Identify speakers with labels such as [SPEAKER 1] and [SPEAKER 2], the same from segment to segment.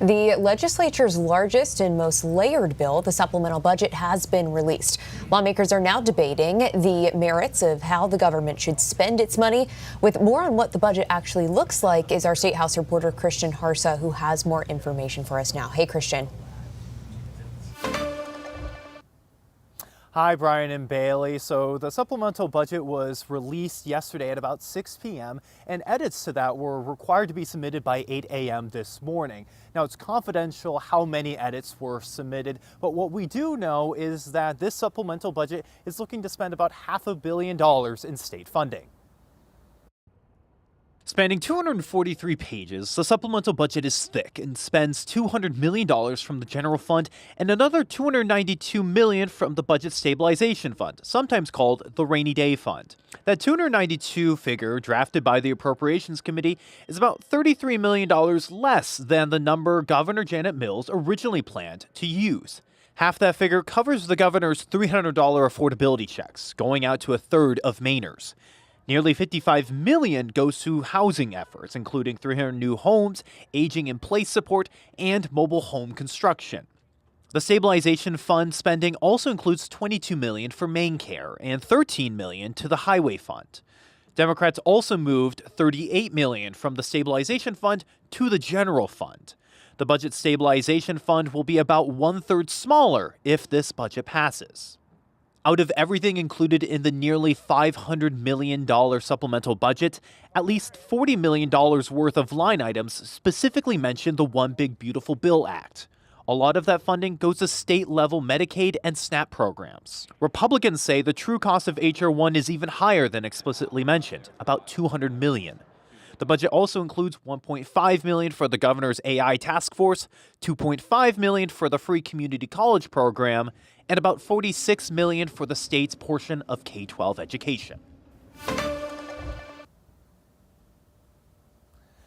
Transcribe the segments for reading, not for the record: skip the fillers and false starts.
[SPEAKER 1] The legislature's largest and most layered bill, the supplemental budget, has been released. Lawmakers are now debating the merits of how the government should spend its money. With more on what the budget actually looks like is our State House reporter Christian Harsa, who has more information for us now. Hey, Christian.
[SPEAKER 2] Hi, Brian and Bailey. So the supplemental budget was released yesterday at about 6 p.m. and edits to that were required to be submitted by 8 a.m. this morning. Now, it's confidential how many edits were submitted, but what we do know is that this supplemental budget is looking to spend about $500 million in state funding. Spanning 243 pages, the supplemental budget is thick and spends $200 million from the general fund and another $292 million from the budget stabilization fund, sometimes called the rainy day fund. That $292 figure, drafted by the Appropriations Committee, is about $33 million less than the number Governor Janet Mills originally planned to use. Half that figure covers the governor's $300 affordability checks, going out to a third of Mainers. Nearly $55 million goes to housing efforts, including 300 new homes, aging-in-place support, and mobile home construction. The stabilization fund spending also includes $22 million for MaineCare and $13 million to the highway fund. Democrats also moved $38 million from the stabilization fund to the general fund. The budget stabilization fund will be about one-third smaller if this budget passes. Out of everything included in the nearly $500 million supplemental budget, at least $40 million worth of line items specifically mention the One Big Beautiful Bill Act. A lot of that funding goes to state-level Medicaid and SNAP programs. Republicans say the true cost of H.R. 1 is even higher than explicitly mentioned, about $200 million. The budget also includes $1.5 million for the governor's AI task force, $2.5 million for the free community college program, and about $46 million for the state's portion of K-12 education.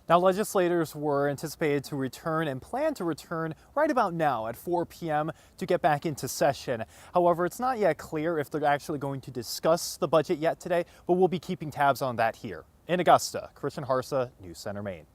[SPEAKER 2] Now, legislators were anticipated to return and plan to return right about now at 4 p.m. to get back into session. However, it's not yet clear if they're actually going to discuss the budget yet today, but we'll be keeping tabs on that here. In Augusta, Christian Harsa, News Center, Maine.